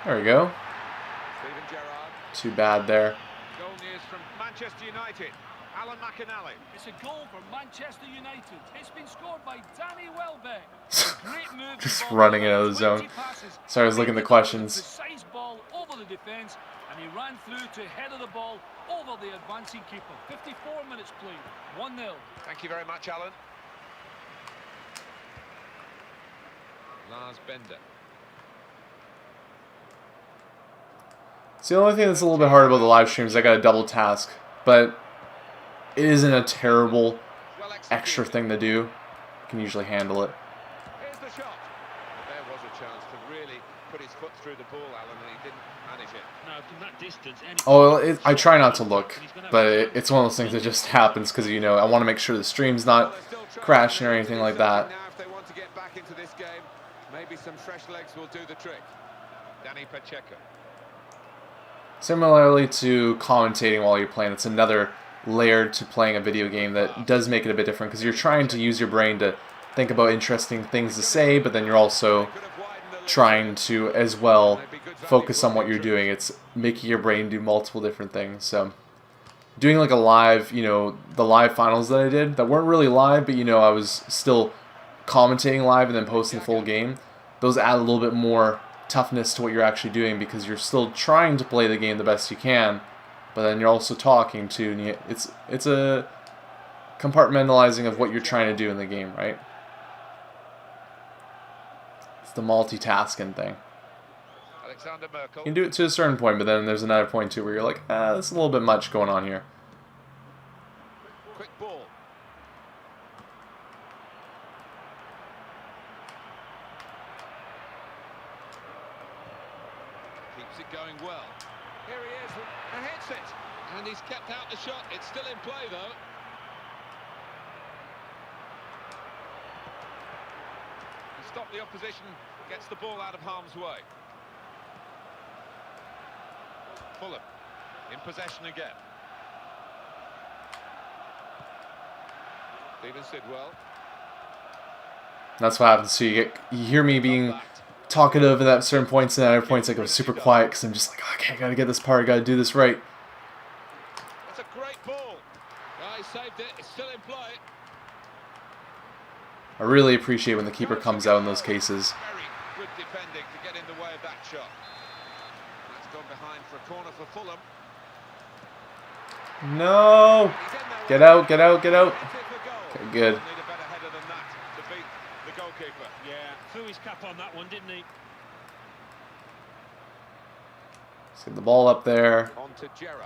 A: there we go.
B: Steven Gerrard.
A: Too bad there.
B: Goal news from Manchester United. Alan McInally.
C: It's a goal for Manchester United. It's been scored by Danny Welbeck. A great move.
A: Just running it out of the zone. Sorry, I was looking at the questions.
C: Precise ball over the defence, and he ran through to head of the ball over the advancing keeper. 54 minutes played. 1-0.
B: Thank you very much, Alan. Lars Bender.
A: It's the only thing that's a little bit hard about the live streams. I got a double task, but it isn't a terrible
B: Well
A: extra thing to do. You can usually handle it.
B: Here's the shot. There was a chance to really put his foot through the ball, Alan, and he didn't manage it.
D: No, from that distance,
A: Oh, I try not to look, but it's one of those things that just happens because, you know, I want to make sure the stream's not crashing or anything like that.
B: Now, if they want to get back into this game, maybe some fresh legs will do the trick. Danny Pacheco.
A: Similarly to commentating while you're playing, it's another layer to playing a video game that does make it a bit different because you're trying to use your brain to think about interesting things to say, but then you're also trying to as well focus on what you're doing. It's making your brain do multiple different things. So doing like a live, you know, the live finals that I did that weren't really live, but you know, I was still commentating live and then posting the full game. Those add a little bit more toughness to what you're actually doing because you're still trying to play the game the best you can, but then you're also talking to, and it's a compartmentalizing of what you're trying to do in the game, right? It's the multitasking thing.
B: Alexander Merkel.
A: You can do it to a certain point, but then there's another point too where you're like, there's a little bit much going on here.
B: Quick ball. Keeps it going well. Here he is, and hits it. And he's kept out the shot. It's still in play, though. He stopped the opposition, gets the ball out of harm's way. Fulham in possession again. Stephen Sidwell.
A: That's what happens. So you hear me being talkative at certain points, and at other points like I'm super quiet because I'm just like, okay, I gotta get this part, I gotta do this right.
B: That's a great ball. He saved it. It's still in play.
A: I really appreciate when the keeper comes out in those cases.
B: Very good defending to get in the way of that shot. That's gone behind for a corner for Fulham.
A: No! Get out, get out, get out. Okay, good.
B: Need a better header than that to beat the goalkeeper.
D: yeah, threw his cap on that one, didn't he?
A: Let's get the ball up there.
B: On to Gerrard.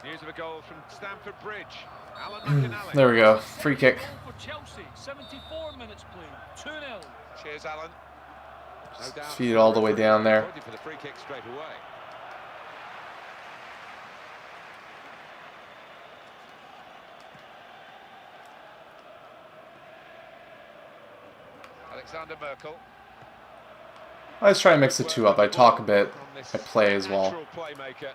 B: News of a goal from Stamford Bridge. Alan McInally.
A: There we go. Free kick.
C: Goal for Chelsea. 74 minutes played. 2-0.
B: Cheers, Alan. No doubt.
A: Feed it all the way down there.
B: For the free kick straight away. Alexander Merkel.
A: I always try to mix the two up. I talk a bit, I play as well.
B: Natural playmaker.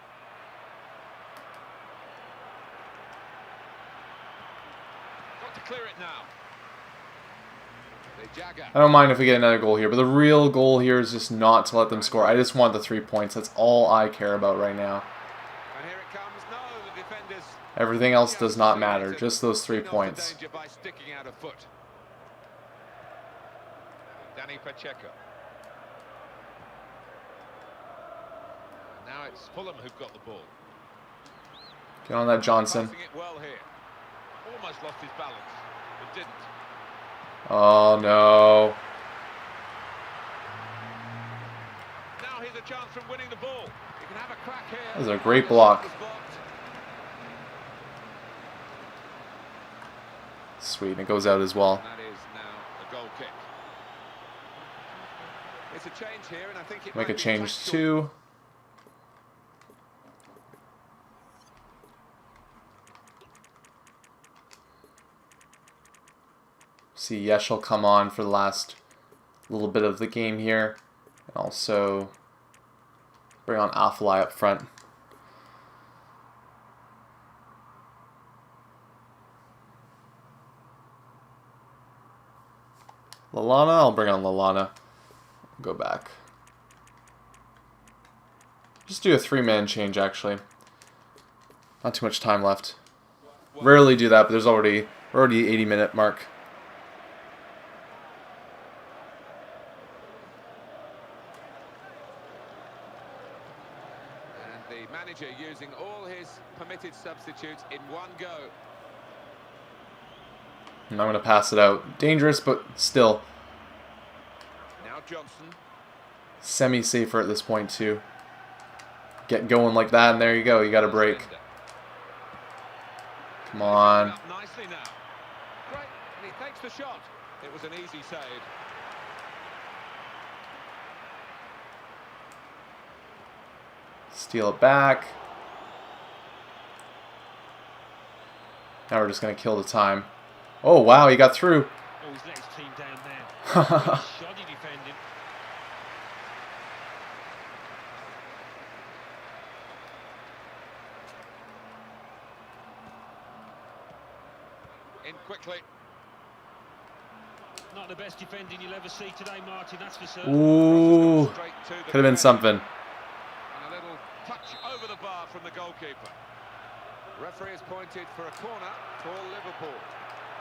B: Got to clear it now. The Jagger.
A: I don't mind if we get another goal here, but the real goal here is just not to let them score. I just want the 3 points. That's all I care about right now.
B: And here it comes. No, the defenders.
A: Everything else does not matter. Just those 3 points.
B: Danger by sticking out a foot. Danny Pacheco. Now it's Fulham who've got the ball.
A: Get on that, Johnson.
B: Passing it well here. Almost lost his balance, but didn't.
A: Oh, no.
B: Now here's a chance from winning the ball. He can have a crack here.
A: That was a great block. Sweet, and it goes out as well.
B: And that is now a goal kick. It's a change here, and I think it
A: Make
B: might
A: a
B: be
A: change
B: tactical.
A: See Yesh will come on for the last little bit of the game here. And also bring on Afalai up front. Lallana, I'll bring on Lallana. Go back. Just do a 3-man change, actually. Not too much time left. Rarely do that, but there's already 80-minute mark.
B: And the manager using all his permitted substitutes in one go.
A: And I'm going to pass it out. Dangerous, but still.
B: Now Johnson.
A: Semi-safer at this point, too. Get going like that, and there you go. You got a break. Come on.
B: Nicely now. Great, and he takes the shot. It was an easy save.
A: Steal it back. Now we're just going to kill the time. Oh, wow, he got through.
D: Oh, he's let his team down there. Shoddy defending.
B: In quickly.
D: Not the best defending you'll ever see today, Martin, that's for certain.
A: Ooh.
B: Straight to the
A: Could have been
B: defender.
A: something.
B: And a little touch over the bar from the goalkeeper. Referee has pointed for a corner for Liverpool.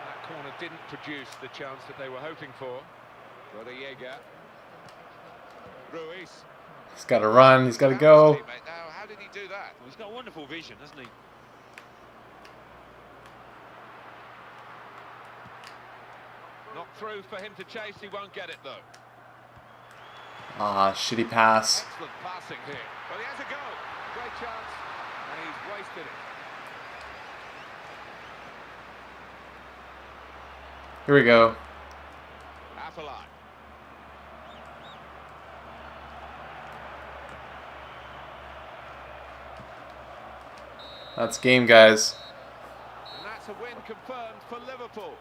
B: That corner didn't produce the chance that they were hoping for. Brother Jaeger. Ruiz.
A: He's got to run. He's got to go.
B: Now, how did he do that?
D: Well, he's got wonderful vision, hasn't he?
B: Not through for him to chase. He won't get it, though.
A: Ah, shitty pass.
B: Excellent passing here. Well, he has a go. Great chance. And he's wasted it.
A: Here we go.
B: Afalai.
A: That's game, guys.
B: And that's a win confirmed for Liverpool.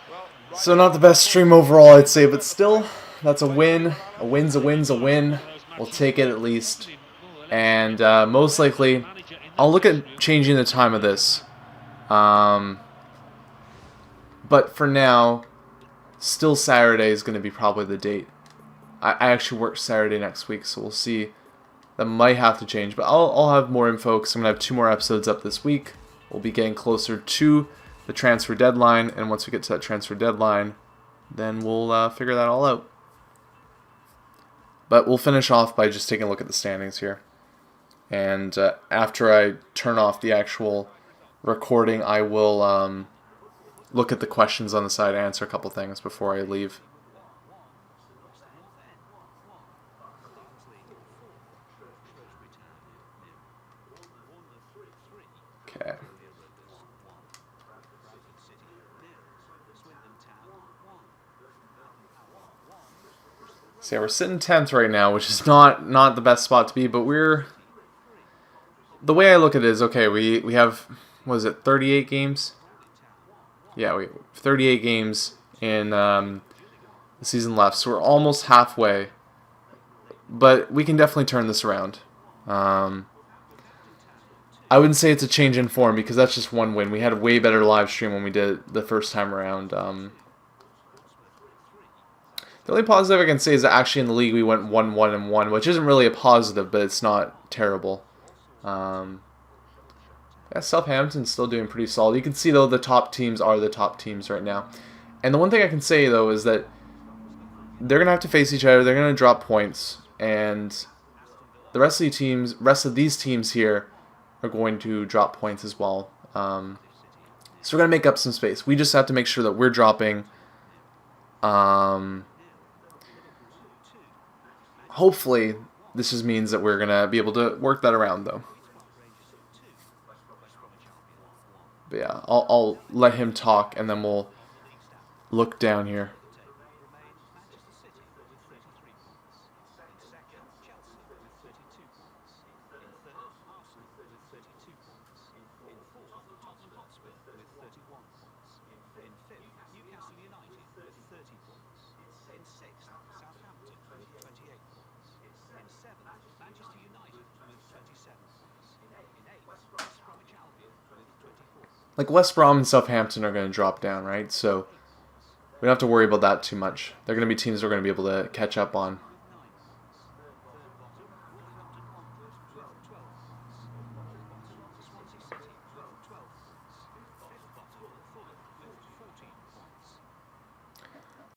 B: Well, right
A: So not the best stream overall, I'd say, but still, that's a win. A win's a win's a win. We'll take it at least. And most likely, I'll look at changing the time of this. But for now, still Saturday is going to be probably the date. I actually work Saturday next week, so we'll see. That might have to change, but I'll have more info because I'm going to have 2 more episodes up this week. We'll be getting closer to the transfer deadline, and once we get to that transfer deadline, then we'll figure that all out. But we'll finish off by just taking a look at the standings here. And after I turn off the actual recording, I will look at the questions on the side, answer a couple things before I leave. Okay. So yeah, we're sitting 10th right now, which is not the best spot to be, but the way I look at it is, okay, we have, what is it, 38 games? Yeah, we 38 games in the season left, so we're almost halfway. But we can definitely turn this around. I wouldn't say it's a change in form because that's just one win. We had a way better live stream when we did it the first time around. The only positive I can say is that actually in the league we went 1-1-1, which isn't really a positive, but it's not terrible. Yeah, Southampton's still doing pretty solid. You can see, though, the top teams are the top teams right now. And the one thing I can say, though, is that they're going to have to face each other. They're going to drop points. And the rest of these teams here are going to drop points as well. So we're going to make up some space. We just have to make sure that we're dropping. Hopefully, this just means that we're going to be able to work that around, though. But yeah, I'll let him talk, and then we'll look down here. like West Brom and Southampton are going to drop down, right? So we don't have to worry about that too much. They're going to be teams we're going to be able to catch up on.